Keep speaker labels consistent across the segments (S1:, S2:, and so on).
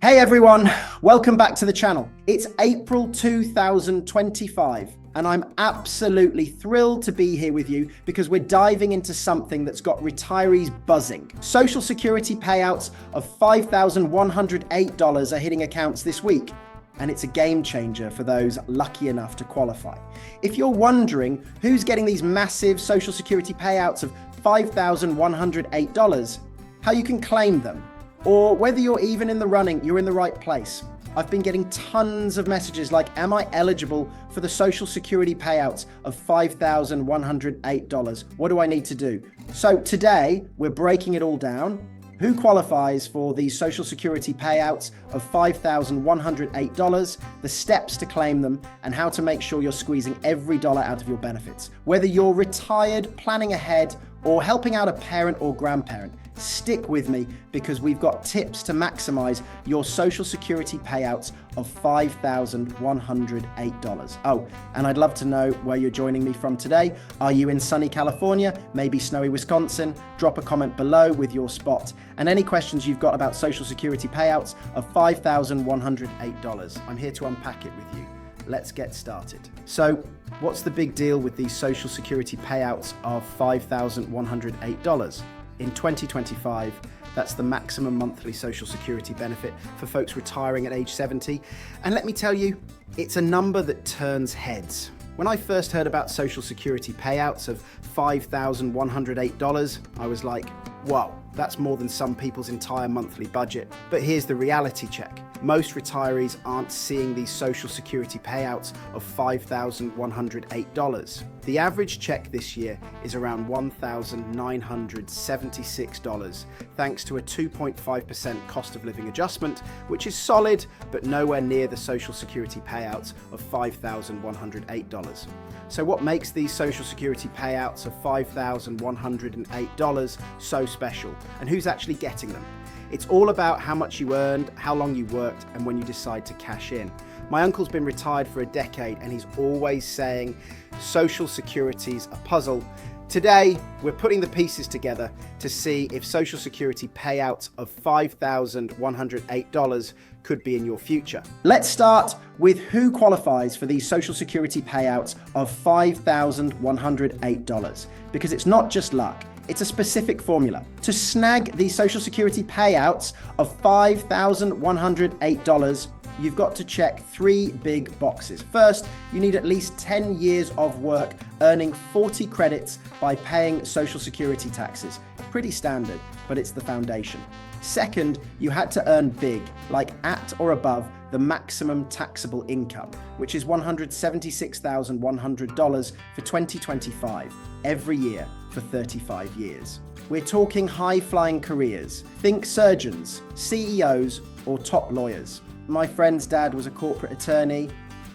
S1: Hey everyone, welcome back to the channel. It's April 2025 and I'm absolutely thrilled to be here with you because we're diving into something that's got retirees buzzing. Social Security payouts of $5,108 are hitting accounts this week, and it's a game changer for those lucky enough to qualify. If you're wondering who's getting these massive Social Security payouts of $5,108, how you can claim them, or whether you're even in the running, you're in the right place. I've been getting tons of messages like, am I eligible for the Social Security payouts of $5,108? What do I need to do? So today, we're breaking it all down. Who qualifies for the Social Security payouts of $5,108, the steps to claim them, and how to make sure you're squeezing every dollar out of your benefits. Whether you're retired, planning ahead, or helping out a parent or grandparent, stick with me because we've got tips to maximize your Social Security payouts of $5,108. Oh, and I'd love to know where you're joining me from today. Are you in sunny California, maybe snowy Wisconsin? Drop a comment below with your spot and any questions you've got about Social Security payouts of $5,108. I'm here to unpack it with you. Let's get started. So, what's the big deal with these Social Security payouts of $5,108? In 2025, that's the maximum monthly Social Security benefit for folks retiring at age 70. And let me tell you, it's a number that turns heads. When I first heard about Social Security payouts of $5,108, I was like, wow, that's more than some people's entire monthly budget. But here's the reality check. Most retirees aren't seeing these Social Security payouts of $5,108. The average check this year is around $1,976, thanks to a 2.5% cost of living adjustment, which is solid, but nowhere near the Social Security payouts of $5,108. So what makes these Social Security payouts of $5,108 so special? And who's actually getting them? It's all about how much you earned, how long you worked, and when you decide to cash in. My uncle's been retired for a decade and he's always saying Social Security's a puzzle. Today, we're putting the pieces together to see if Social Security payouts of $5,108 could be in your future. Let's start with who qualifies for these Social Security payouts of $5,108, because it's not just luck. It's a specific formula. To snag the Social Security payouts of $5,108, you've got to check three big boxes. First, you need at least 10 years of work earning 40 credits by paying Social Security taxes. Pretty standard, but it's the foundation. Second, you had to earn big, like at or above the maximum taxable income, which is $176,100 for 2025, every year for 35 years. We're talking high-flying careers. Think surgeons, CEOs, or top lawyers. My friend's dad was a corporate attorney,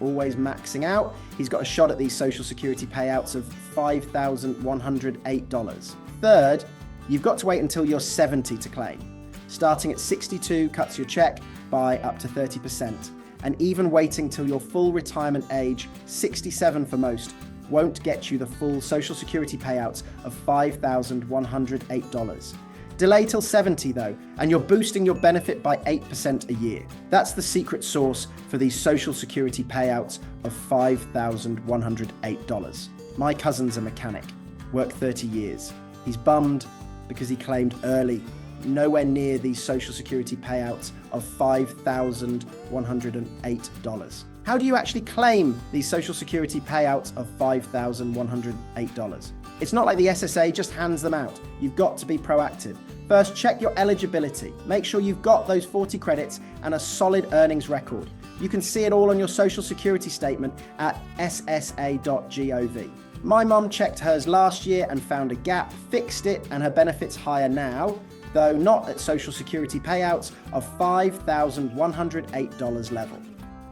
S1: always maxing out. He's got a shot at these Social Security payouts of $5,108. Third, you've got to wait until you're 70 to claim. Starting at 62 cuts your check by up to 30%. And even waiting till your full retirement age, 67 for most, won't get you the full Social Security payouts of $5,108. Delay till 70 though, and you're boosting your benefit by 8% a year. That's the secret sauce for these Social Security payouts of $5,108. My cousin's a mechanic, worked 30 years. He's bummed because he claimed early, nowhere near these Social Security payouts of $5,108. How do you actually claim these Social Security payouts of $5,108? It's not like the SSA just hands them out. You've got to be proactive. First, check your eligibility. Make sure you've got those 40 credits and a solid earnings record. You can see it all on your Social Security statement at SSA.gov. My mum checked hers last year and found a gap, fixed it, and her benefit's higher now, though not at Social Security payouts of $5,108 level.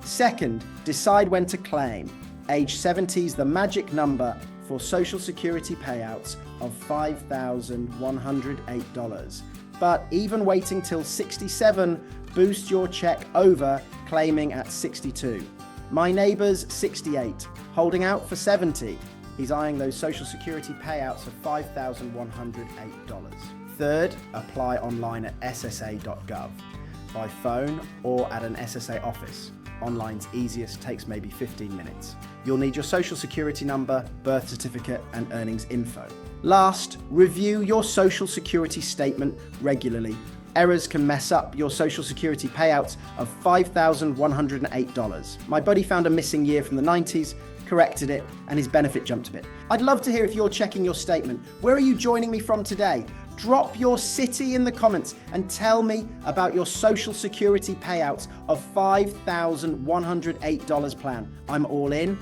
S1: Second, decide when to claim. Age 70 is the magic number for Social Security payouts of $5,108. But even waiting till 67 boosts your check over claiming at 62. My neighbour's 68, holding out for 70. He's eyeing those Social Security payouts of $5,108. Third, apply online at SSA.gov. by phone or at an SSA office. Online's easiest, takes maybe 15 minutes. You'll need your social security number, birth certificate, and earnings info. Last, review your social security statement regularly. Errors can mess up your social security payouts of $5,108. My buddy found a missing year from the 90s, corrected it, and his benefit jumped a bit. I'd love to hear if you're checking your statement. Where are you joining me from today? Drop your city in the comments and tell me about your social security payouts of $5,108 plan. I'm all in.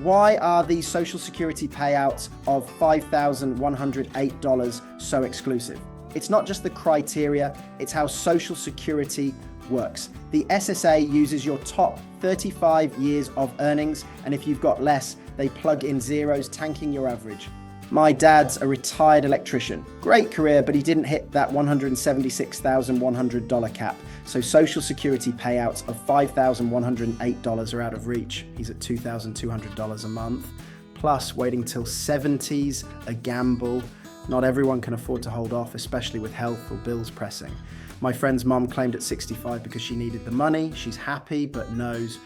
S1: Why are these social security payouts of $5,108 so exclusive? It's not just the criteria, it's how social security works. The SSA uses your top 35 years of earnings, and if you've got less, they plug in zeros, tanking your average. My dad's a retired electrician. Great career, but he didn't hit that $176,100 cap. So social security payouts of $5,108 are out of reach. He's at $2,200 a month. Plus, waiting till 70's a gamble. Not everyone can afford to hold off, especially with health or bills pressing. My friend's mum claimed at 65 because she needed the money. She's happy, but knows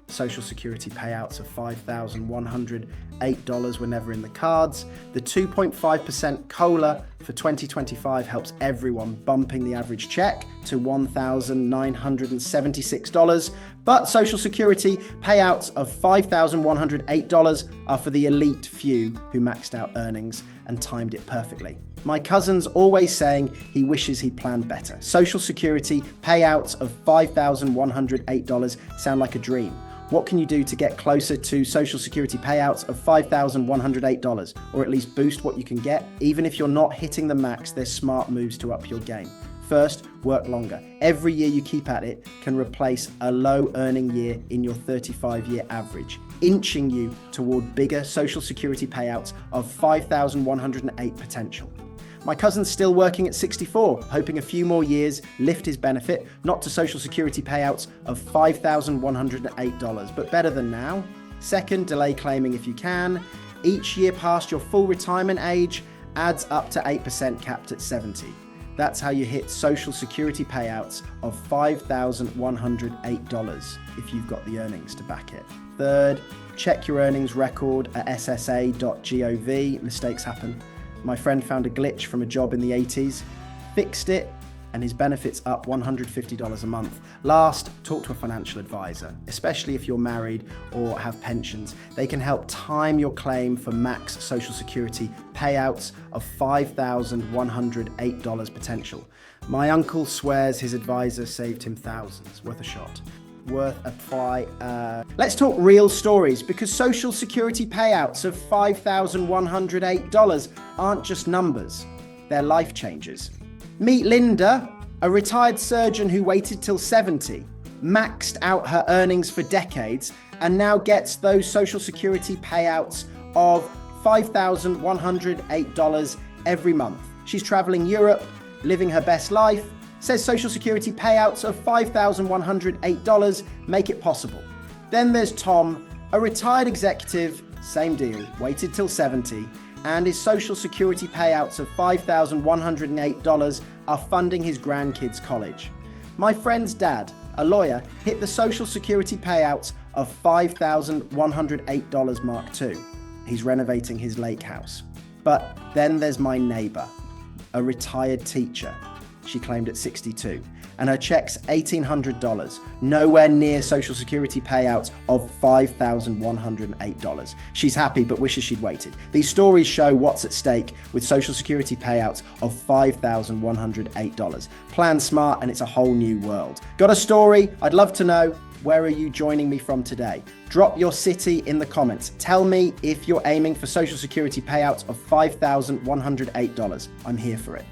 S1: social security payouts of $5,108 were never in the cards. The 2.5% COLA for 2025 helps everyone, bumping the average check to $1,976. But social security payouts of $5,108 are for the elite few who maxed out earnings and timed it perfectly. My cousin's always saying he wishes he'd planned better. Social security payouts of $5,108 sound like a dream. What can you do to get closer to social security payouts of $5,108, or at least boost what you can get? Even if you're not hitting the max, there's smart moves to up your game. First, work longer. Every year you keep at it can replace a low earning year in your 35-year average, inching you toward bigger social security payouts of $5,108 potential. My cousin's still working at 64, hoping a few more years lift his benefit, not to social security payouts of $5,108, but better than now. Second, delay claiming if you can. Each year past your full retirement age adds up to 8% capped at 70. That's how you hit social security payouts of $5,108 if you've got the earnings to back it. Third, check your earnings record at SSA.gov. Mistakes happen. My friend found a glitch from a job in the 80s, fixed it, and his benefit's up $150 a month. Last, talk to a financial advisor, especially if you're married or have pensions. They can help time your claim for max social security payouts of $5,108 potential. My uncle swears his advisor saved him thousands. Worth a shot. Let's talk real stories, because social security payouts of $5,108 aren't just numbers, they're life changers. Meet Linda, a retired surgeon who waited till 70, maxed out her earnings for decades, and now gets those social security payouts of $5,108 every month. She's traveling Europe, living her best life, says social security payouts of $5,108 make it possible. Then there's Tom, a retired executive, same deal, waited till 70, and his social security payouts of $5,108 are funding his grandkids' college. My friend's dad, a lawyer, hit the social security payouts of $5,108 mark too. He's renovating his lake house. But then there's my neighbor, a retired teacher. She claimed at 62, and her check's $1,800, nowhere near social security payouts of $5,108. She's happy but wishes she'd waited. These stories show what's at stake with social security payouts of $5,108. Plan smart and it's a whole new world. Got a story? I'd love to know. Where are you joining me from today? Drop your city in the comments. Tell me if you're aiming for social security payouts of $5,108. I'm here for it.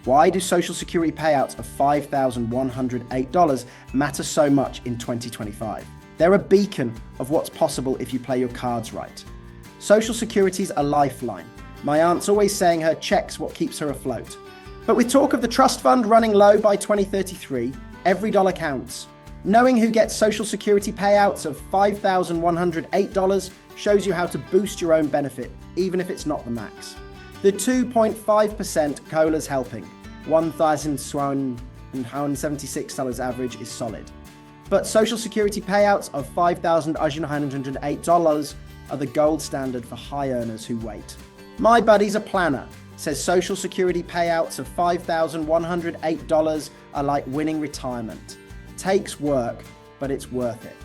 S1: Why do social security payouts of $5,108 matter so much in 2025? They're a beacon of what's possible if you play your cards right. Social security's a lifeline. My aunt's always saying her check's what keeps her afloat. But with talk of the trust fund running low by 2033, every dollar counts. Knowing who gets social security payouts of $5,108 shows you how to boost your own benefit, even if it's not the max. The 2.5% COLA's helping. 1,000 swan. $176 average is solid. But Social Security payouts of $5,108 are the gold standard for high earners who wait. My buddy's a planner, says Social Security payouts of $5,108 are like winning retirement. Takes work, but it's worth it.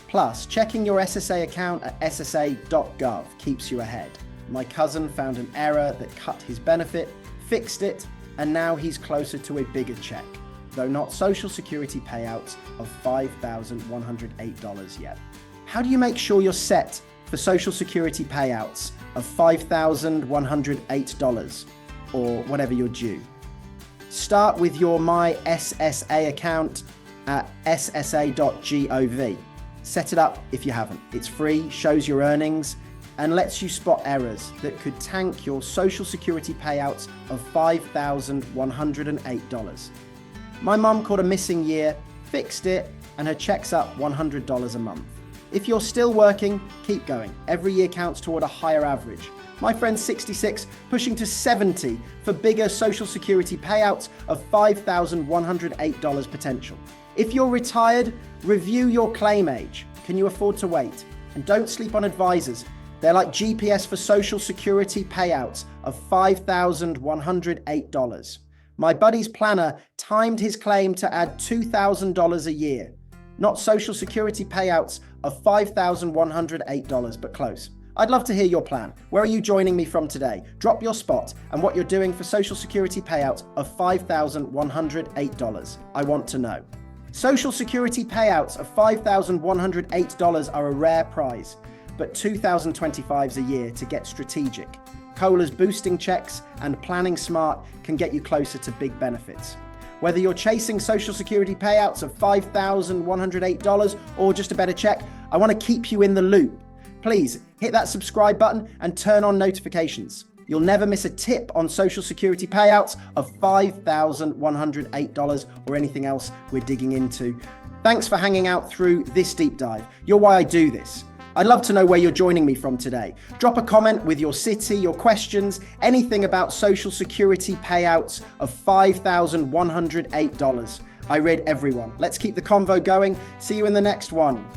S1: Plus, checking your SSA account at SSA.gov keeps you ahead. My cousin found an error that cut his benefit, fixed it, and now he's closer to a bigger check, though not Social Security payouts of $5,108 yet. How do you make sure you're set for Social Security payouts of $5,108 or whatever you're due? Start with your mySSA account at SSA.gov. Set it up if you haven't. It's free, shows your earnings, and lets you spot errors that could tank your Social Security payouts of $5,108. My mum caught a missing year, fixed it, and her check's up $100 a month. If you're still working, keep going. Every year counts toward a higher average. My friend's 66, pushing to 70 for bigger Social Security payouts of $5,108 potential. If you're retired, review your claim age. Can you afford to wait? And don't sleep on advisors. They're like GPS for Social Security payouts of $5,108. My buddy's planner timed his claim to add $2,000 a year. Not Social Security payouts of $5,108, but close. I'd love to hear your plan. Where are you joining me from today? Drop your spot and what you're doing for Social Security payouts of $5,108. I want to know. Social Security payouts of $5,108 are a rare prize, but 2025's a year to get strategic. COLA's boosting checks and planning smart can get you closer to big benefits. Whether you're chasing Social Security payouts of $5,108 or just a better check, I want to keep you in the loop. Please hit that subscribe button and turn on notifications. You'll never miss a tip on Social Security payouts of $5,108 or anything else we're digging into. Thanks for hanging out through this deep dive. You're why I do this. I'd love to know where you're joining me from today. Drop a comment with your city, your questions, anything about Social Security payouts of $5,108. I read everyone. Let's keep the convo going. See you in the next one.